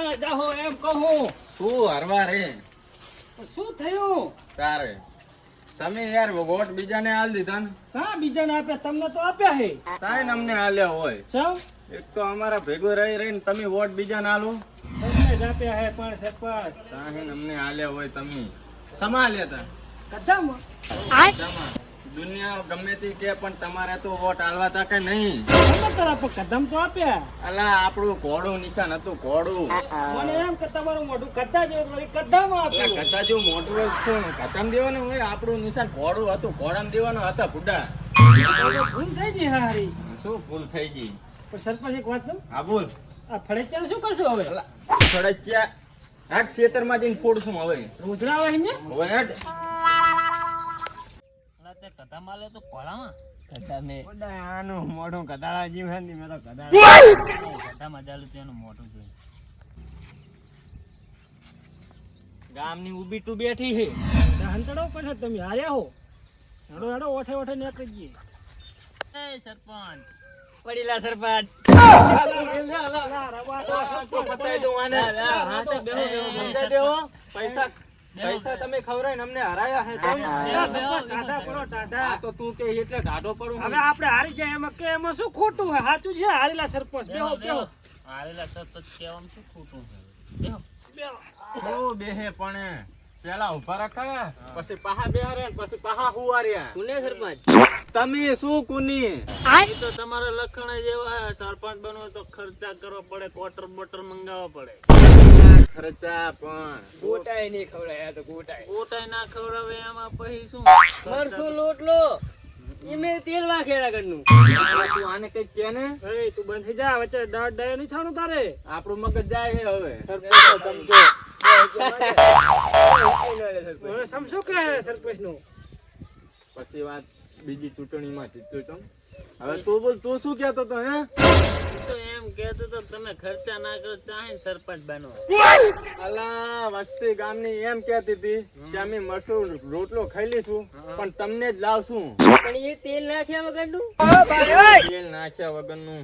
હરવા જાહો એમ કહું. શું હરવા રે? શું થયું? તારે તમે યાર વોટ બીજાને આલ દીધા ને? શા બીજાને આપ્યા? તમને તો આપ્યા હે. સાઈન અમને આલ્યા હોય. ચમ એક તો અમારા ભેગો રહી રહીને તમે વોટ બીજાને આલો. તમને જ આપ્યા હે પણ સરપંચ. સાઈન અમને આલ્યા હોય તમે સમા લેતા. કદામાં દુનિયા ગમે તે કે પણ તમારે તો વોટ આલવા તા કે નહીં? તમે તરફ કદમ તો આપ્યા. અલા આપણું ઘોડું નિશાન હતું ઘોડું. મને એમ કે તમારું મોઢું કદા જેવું વળી કદામાં આપ્યું. કથા જેવું મોટું હોય શું કથમ દેવાનું હોય? આપણું નિશાન ઘોડું હતું ઘોડામાં દેવાનું હતા બુડા. ભૂલ થઈ ગઈ હારી. શું ભૂલ થઈ ગઈ? પણ સરપંચ એક વાત કહું. હા બોલ. આ ફળેચાનું શું કરશો હવે? સડચ્યા આ ખેતરમાં જઈને ફોડશું હવે. રોજડા આવે ને હવે હેડ. તે કદા માલે તો કોળામાં કથા મે આનું મોઢું કદાળા જીવ હે ને મે તો કદાળા કદા મજાલું તેનું મોટું જોઈ ગામની ઊભી તું બેઠી છે. હંતડો પછી તમે આયા હો. હેડો હેડો ઓઠે ઓઠે નીકળી જઈએ. એ સરપંચ પડીલા સરપંચ બતાવી દઉં આને. સમજાઈ દેવો. પૈસા તમે ખવરાઈને અમને હરાયા હે તો ટાઢા પડો ટાઢા. આ તો તું કે એટલે ઢાઢો પડું. હવે આપણે હારી જાય એમાં કે એમાં શું ખોટું છે? સાચું છે. હારેલા સરપંચ બેહો બેહો આવેલા સરપંચ કેવામાં શું ખોટું છે? બેહો બેહો. ઓ બેહે પણ પેલા ઉભા રખાયા પછી પાહા બેહાર્યા પછી પાહા હુવાર્યા. કોને સરપંચ તમે શું કુની? એ તો તમારા લખણ જેવા સરપંચ બનવો તો ખર્ચા કરવો પડે, ક્વાર્ટર બોટર મંગાવવા પડે. ખર્ચા પણ ગોટાય નહીં ખવડાય તો ગોટાય. ઓટાઈ ના ખવડાવે એમાં પછી શું? મરસું લોટલો એમે તેલ વાખેરા કરનું. તું આને કઈ કે ને એ તું બંધ થઈ જા. વચ્ચે દાડ ડાય નહીં થાનું તારે. આપણું મગજ જાય છે હવે. હવે સમજો કે સરપંચ નું પછી વાત બીજી ચૂંટણીમાં જીત્યો તો. હવે તું બોલ તું શું કહેતો તો હે? તો એમ કહેતો તો તમે ખર્ચા ના કરો ચાહે સરપંચ બનો. અલા વસ્તી ગામની એમ કહેતી હતી કે અમે મરસું રોટલો ખાઈ લઈશું પણ તમને જ લાવશું. પણ એ તેલ નાખ્યા વગરનું. તેલ નાખ્યા વગરનું.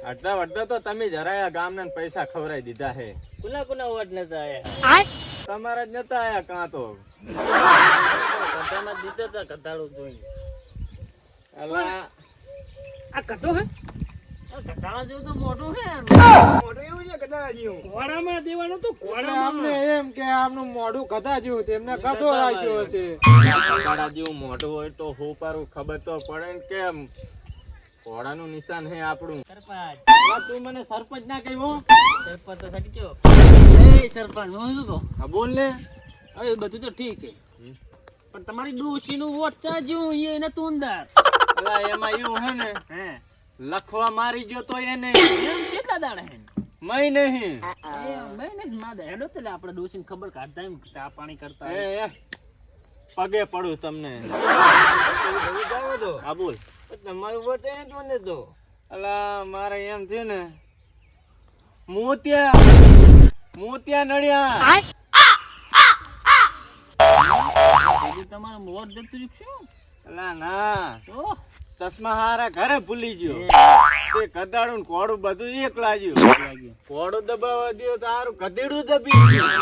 અડધા અડધા તો તમે જરાયા ગામના પૈસા ખવડાવી દીધા હે. કુના કુના વોટ નતા આયા? તમારા જ નતા આયા કાં તો. કદામાં દીધા હતા કદાળું જોઈ. અલા આ કતો હે કદાળા જેવું તો મોટું છે. મોઢું એવું છે કદાચ જેવું. ઘોડામાં દેવાનું તો અમને એમ કે આમનું મોઢું ગધા જેવું તેમને ગધો રાખ્યો હશે. ઘોડા જેવું મોઢું હોય તો હું પારું ખબર તો પડે ને કેમ ઘોડાનું નિશાન હે આપણું. સરપંચ અલા, તું મને સરપંચ ના કહ્યું? સરપંચ તો સટક્યો. એ સરપંચ હું શું કહું? હા બોલ ને. હવે બધું તો ઠીક છે પણ તમારી ડોશી નું વોટ ચાજ્યું એને તું અંદર. અલા, એમાં એવું હે ને હે લખવા મારી ગયો તો એને એમ કેટલા દાડા હે? મય નહીં. મેં ને માદા હેડો તો લે આપણે ડોશી ને ખબર કાઢતા એમ ચા પાણી કરતા એ પગે પડું તમને. હા બોલ. તમારું વોટ એને તો ને તો અલા મારે એમ થયું ને મોતિયા નડિયા. તમારો વોટ જતું રહ્યું શું? અલા ના તો ચશ્મા હારા ઘરે ભૂલી ગયો. તે કદાડું કોડું બધું એક લાગ્યું. કોડું દબાવવા દો તો હારું ગધેડું દબી ગયું.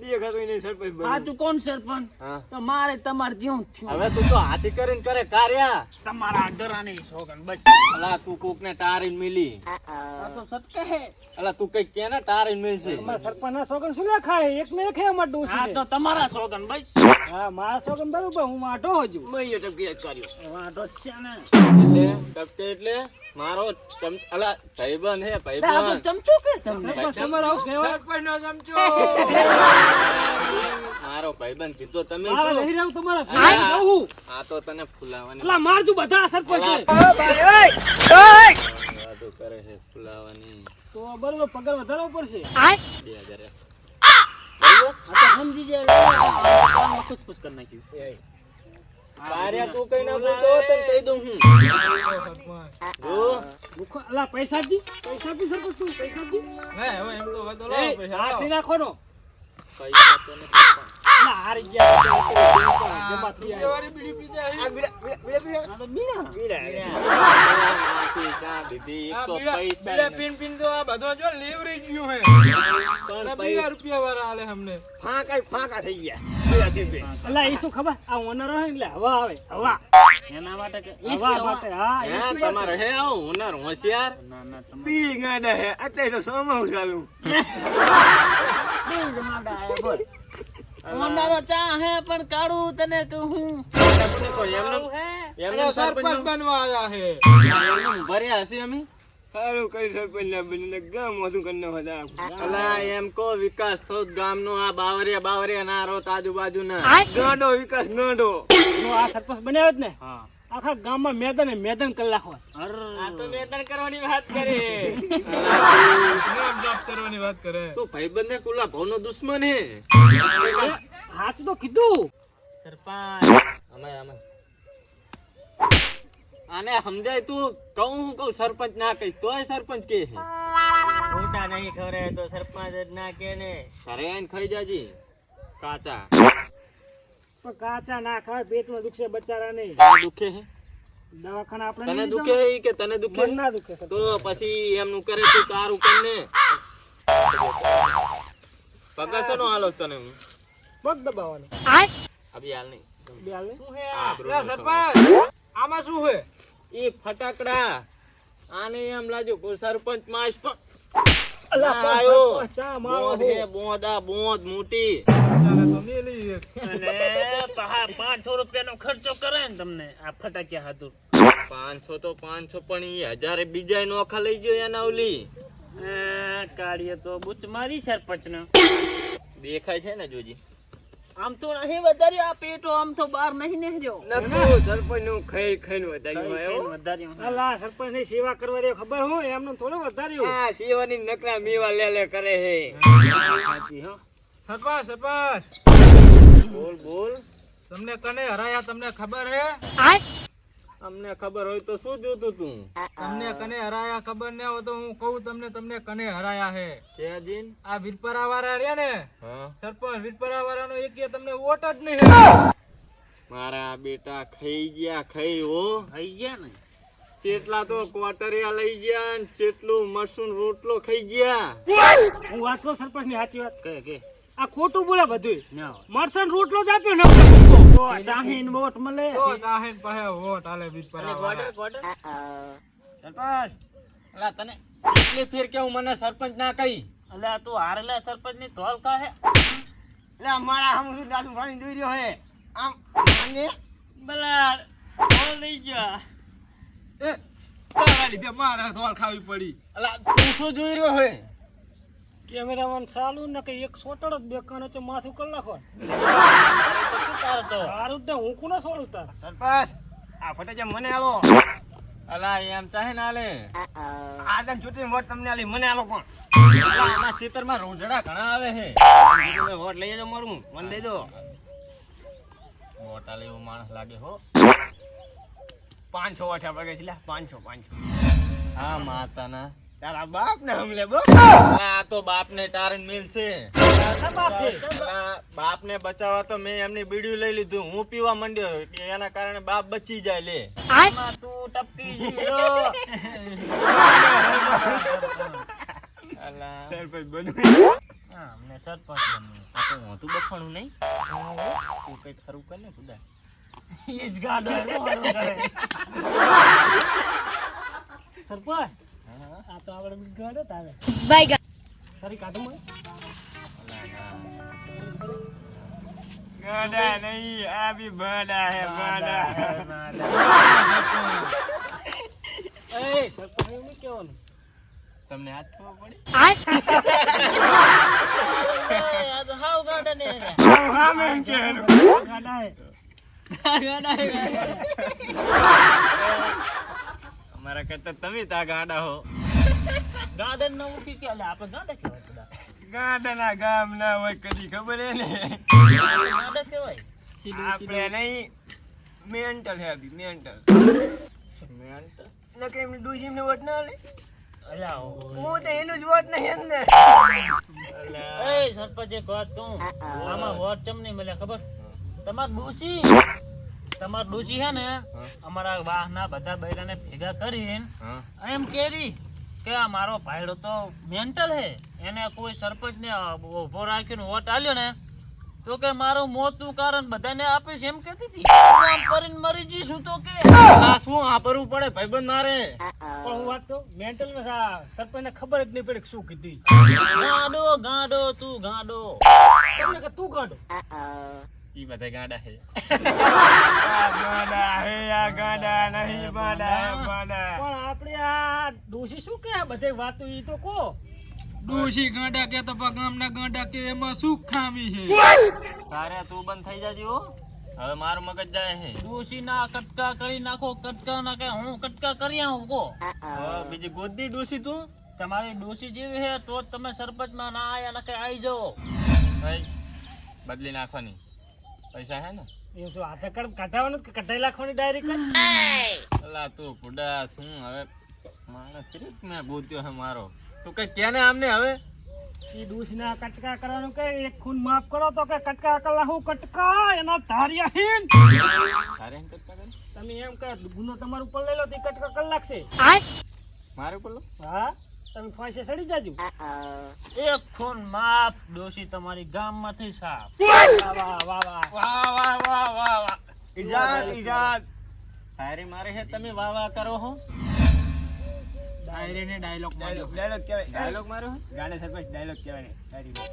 દેખાતું નહીં સરપંચ બન્યો. આ તું કોણ સરપંચ? હા. તો મારે તમારે જેવું જ થયું. હવે તું તો હાથી કરીને કરે કાર્યા. તમારા ડરાની સોગન બસ. અલા તું કોક ને ટારીને મિલી. આ તો સટકે હે. અલા તું કઈ કે ને ટારીને મિલશે. અમારા સરપંચ ના સોગન શું લે ખાય? એક ને એક હે અમાર ડોસી આ ને. તો તમારા સોગન બસ. હા મારા સોગન બરોબર. હું માટો હજુ. મૈયો ટપકી કર્યો. વાંધો જ છે ને. ટપકે એટલે મારો અલા ભાઈબંધ હે આ તો ભાઈબંધ. ચમચો કે તમને? સરપંચ તમારે આવું કહેવાય? મારો ભાઈબંધ કીધો તમે મારા શું? નહીં રહું તમારા ભાઈ કહું. આ તો તને ફુલાવાની અલા મારજુ બધા સરપંચ ને. વાતો કરે છે ફુલાવાની. તો બરોબર પગાર વધારવો પડશે. 2000 આ તો સમજી જાય. ખુશ ખુશ કરી નાખ્યું. કાર્યા તું કઈ ના બોલતો હોત ને કહી દઉં હું. જો મુખો અલા પૈસાજી સરપંચ તું પૈસાજી. હવે એમ તો વધો એ હાથ નહીં નાખવાનો. પૈસા તો નથી પણ. પેલા હારી ગયા જેમાંથી આવ્યા. વાળી બીડી પીધે આ અહીં. બીડા આ તો બીના. નાખી ચા દીધી, એક આ તો બીડા પૈસા પીન પીન તો આ બધો જો લેવરેજ ગયું હે પણ આ 20 રૂપિયા વાળા આલે અમને. ફાંકા થઈ ગયા બેથી બે. અલા એ શું ખબર આ ઓનર હોય ને એટલે હવા આવે હવા એના માટે કે હવા માટે હા હે, AC તમારે હે આવું હુનર હોશિયાર ના ના તમે પી ગાડા હે અત્યારે તો સોમાં ચાલુ બીજ માંડા આયા બોલ ઓનારો ચા હે પણ કાળું તને કહું આપણે તો એમને અને સરપંચ બનવા આયા હે. ભર્યા હશે અમે સારું કઈ સરપંચ ના બનીને ગામ વધુ કરીને બધા અલા એમ કો વિકાસ થયો ગામનો આ બાવરિયા ના રોત આજુબાજુ ના ગાંડો વિકાસ ગાંડો નો આ સરપંચ બન્યા જ ને હા આખા ગામમાં મેદાન કરી નાખવા. આ તો વેતન કરવાની વાત કરે નામ જાપ કરવાની વાત કરે. તો ભાઈબંધ ને કુલા ભાવ નો દુશ્મન હે હાથ તો કીધું સરપંચ આને સમજાય તું કહું સરપંચ ના કહીશ તોય સરપંચ કે છે ખોટા નહીં ખવરે તો સરપંચ જ ના કે ને ઘરે આઈને ખાઈ જાજી કાચા પણ કાચા ના ખાય પેટમાં દુખશે બચારાને. તને દુખે હે દવાખાના આપણે તને નહીં દુખે હે ઈ કે તને દુખે મન ના દુખે સરપંચ. તો પછી એમનું કરે તું તારું કરને પગાસનો હાલો તને હું પગ દબાવવાનો અભી હાલ નહીં બે હાલ ને. આબરૂ લે નો સરપંચ આમાં શું હે? એ ફટાકડા આને એમ લાગ્યું કોઈ સરપંચ માસ પણ અલા, ના પણ આયો. સરપંચ ચા મારો બોંદ હો. હે બોંદ મોટી ચાલે તો મેલી એક. અને 500 રૂપિયાનો ખર્ચો કરે ને તમને આ ફટાક્યા હાથું 500 તો 500 પણ ઈ 1000 બીજા નોખા લઈ ગયો એના ઓલી કાઢીએ તો બુચ મારી સરપંચ નો દેખાય છે ને જોજી આમ તો નહીં વધાર્યો આ પેટો આમ તો બહાર નહીં નીકળ્યો નતું સરપંચ નું ખાઈને વધાર્યું વધાર્યો અલા સરપંચ ની સેવા કરવા રહ્યો ખબર હોય એમને થોડું વધાર્યું. આ સેવાની નકરા મેવા લે કરે હે સાચી હો સરપંચ બોલ તમને કને હરાયા તમને ખબર હે? અમને ખબર હોય તો શું જોતું તું તમને કને હરાયા ખબર ન હોય તો હું કહું તમને કને હરાયા હે. કે જીન આ વીરપરા વાળા રહ્યા ને હા સરપંચ વીરપરા વાળાનો એક તમને વોટ જ નહીં હે. મારા બેટા ખાઈ હો થઈ ગયા ને ચેટલા તો ક્વાટરિયા લઈ ગયા ને ચેટલું મરસું રોટલો ખાઈ ગયા હું વાત કરું સરપંચ ની સાચી વાત. કે આ ખોટું બોલે બધું. ના મરસન રોટલો જ આપ્યો ને તો ચાહીન વોટ મળે તો તાહેન પાસે વોટ આલે અને વીરપરા ગોડર વાળા. સરપંચ અલા તને કેટલી ફેર કેવું મને સરપંચ ના કહી અલ્યા તું હારેલા સરપંચ ની ધોલ કા હે એટલે અમારા હમ દાદુ પાણી જોઈ રહ્યો હે આમ આને બલા ધોલ લઈ ગયા એ તારા લીધે મારે ધોળ ખાવી પડી. અલા તું શું જોઈ રહ્યો હે કેમેરામેન ચાલુ ને કે એક સોટડ જ બેકાનો છે માથું કરી નાખો. તાર તો તારું જ ને હું કોને છોડું તાર. સરપંચ આ ફટેજે મને આલો અલા એમ ચાહે ના લે આદન ચૂંટણી વોટ તમને આલી મને આલો પણ અલા એમાં ખેતરમાં રોજડા ઘણા આવે હે તમે વોટ લઈ જાજો મારું મને દઈ દો વોટ આલે એવો માણસ લાગે હો 500 વોટ આપડે ગઈ છે 500 હા માતાના તારા બાપ ને હમલે બો આ તો બાપ ને ટારણ મિલ છે બાપ ને બચાવવા તો મેં એમની બીડીયું લઈ લીધું હું પીવા માંડ્યો કે એના કારણે બાપ બચી જાય લે આમાં તું ટપકી જીરો અલા સરપંચ બનવું હા અમને સરપંચ બનવું આ તો હોતું બફાણું નહીં તું કઈ ખરું કર ને ખુદા ઈ જ ગાડો એવો હાલો કરે સરપંચ આ તો આપણે ગડે તારે Bye, સારી કાઢો મને. ગાડા નહીં આ બી બડા હે બડા એ સરપંચ એવું નહીં કહેવાનું. તમને હાથ ખબર પડી આ તો હાવ ગાડો ને હા મેં કે ગાડા હે. અમારા કરતા તમે તા ગાડા હો ગાર્ડન નો ઉઠી કે લે આપણે ગાડા કહેવાય બધા ગાડાના ગામ ના હોય કદી ખબર હે ને ગાડા કહેવાય આપણે નહીં મેન્ટલ હે અભી મેન્ટલ ના કે એમની ડુસીમ ને વોટ ના લે અલ્યા હું તો એનું જ વોટ નહીં ને એ સરપંચ એક વાત કહું, આમાં વોટ ચમ નહીં મળે ખબર? તમાર ડોશી હે ને અમારા વાહના બધા બૈરાને ભેગા કરીને હા એમ કેરી કે આ મારો ભાઈડો તો મેન્ટલ હે, એને કોઈ સરપંચ ને ઉભો રાખીને વોટ આલ્યો ને તો કે મારું મોતનું કારણ બધાને આપીશ એમ કહેતી હતી. હું આમ કરીને મરી જઈશું તો કે આ શું વાપરવું પડે ભાઈબંધ મારે? પણ હું વાત તો મેન્ટલ સરપંચ ને ખબર જ નહીં પડી કે શું કીધી. ગાંડો તું ગાંડો. તમને કે તું કાઢો. ઈ બધા ગાંડા હે. આ ગાંડા હે, આ ગાંડા નહીં ગાંડા હે, ગાંડા. પણ આપણે આ ડોશી શું કે બધે વાતો ઈ તો કો. ડોશી ગાંડા કે તો ગામના ગાંડા કે એમાં શું ખામી છે? તારે તું બંધ થઈ જાજે હો. હવે મારું મગજ જાય હે. ડોશીના કટકા કરી નાખો, કટકા ના કે હું કટકા કરી આવું કો. હવે બીજી ગોદી ડૂસી તું? તમારી ડોશી જેવી હે તો જ તમે સરપંચમાં ના આયા ના કે આવી જાઓ. ભાઈ બદલી નાખવાની પૈસા હે ને? એ શું હાથે કઢાવવાનું કે કઢાઈ નાખવાની ડાયરેક્ટ? અલા તું પુડા શું હવે માણસ સિર્ફ મેં ગોત્યો હે મારો. તું કઈ કે ને આમને હવે ઈ ડોશીના કટકા કરવાનું કે એક ખૂન માફ કરો તો કે કટકા કલા હું કટકા એના ધાર્યા હીન. તારે એમ કટકા કરે? તમે એમ કહો ગુનો તમારું ઉપર લઈ લો તો ઈ કટકા કર લાગશે. મારે બોલો હા તમે ફાંસે સડી જાજો. એક ખૂન માફ, ડોશી તમારી ગામમાંથી સાફ. વાહ વાહ વાહ વાહ. વાહ વાહ વાહ વાહ વાહ. ઇજાદ સારી મારે હે તમે વાહ વાહ કરો હો. ડાયરે ને ડાયલોગ ડાયલોગ કહેવાય. ડાયલોગ મારો હે? ગાંડા સરપંચ ડાયલોગ કહેવાય ને. સારી વાત.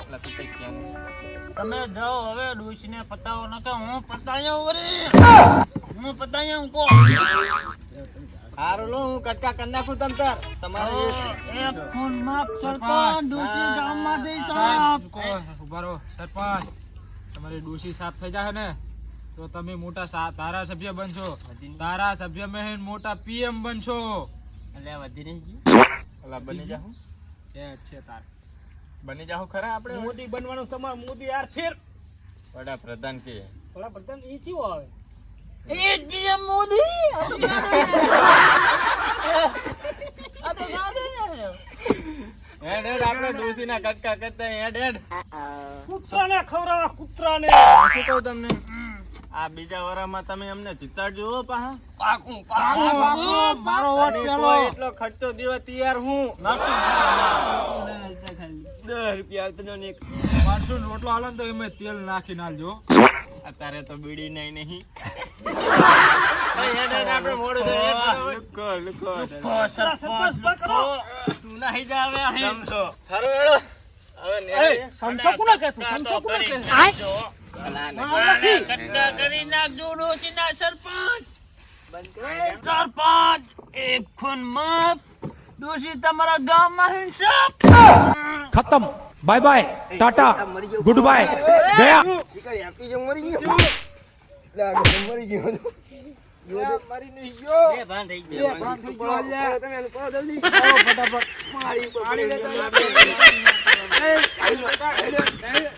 અલા તું કઈ કે ને. તમે જાઓ હવે ડોશીને પતાવો ના કે હું પતાયો વરી. હું પતાયો કો. હારું લો હું કટકા કરી નાખું તમ તાર. તમારે એક ખૂન માફ સરપંચ, ડોશી ગામમાંથી સાફ. ઉભારો સરપંચ, તમારી ડોશી સાફ થઈ જાય ને તો તમે મોટા ધારાસભ્ય બનશો. ધારાસભ્યમાં મોટા PM બનશો. અલ્યા વધી નહીં ગયું. અલા બની જાહું. એ છે તાર બની જાહું ખરા આપણે મોદી બનવાનું તમારું મોદી યાર ફેર વડાપ્રધાન કે વડાપ્રધાન ઈ ચીવો આવે. એ જ PM મોદી. આ તો ગાંડો હે. હેડ હેડ આપણે ડોસીના કટકા કરતા હેડ હેડ. કૂતરાને ખવડાવવા કૂતરાને. શું કહું તમને આ બીજા વરામાં તમે અમને જીતાડજો હો પાહા. પાકું મારો વોટ અને પેલો. કોઈ એટલો ખર્ચો દેવા તૈયાર હું. 10 રૂપિયા આપજો ને એક. 500 નો રોટલો હાલો ને તો એમાં તેલ નાખી નાખજો. અત્યારે તો બીડી નહીં નહીં. હેડ હેડ આપણે મોડું થઈ ગયું. લુકો લુકો સરપંચ પકડો. તું નહીં જાવે અહીં. સમસો હારું હેડો. હવે એ ને સમસો કોને કહે તું? સમસો કોને કહે? કટકા કરી નાખજો ડોશીના સરપંચ. સરપંચ એક ખૂન માફ, ડોશી તમારા ગામમાં સાફ. खत्म bye bye ta-ta goodbye गया હેપી જો મરી ગયો. મરી ગયો. મરી નહીં ગયો. એ ભાન થઈ એ ગયો. ભાન થઈ ગયો. તમે એનું કહો જલ્દી. ફટાફટ. મારી ઉપર પાણી પડી લેતા ગયો. આવજો.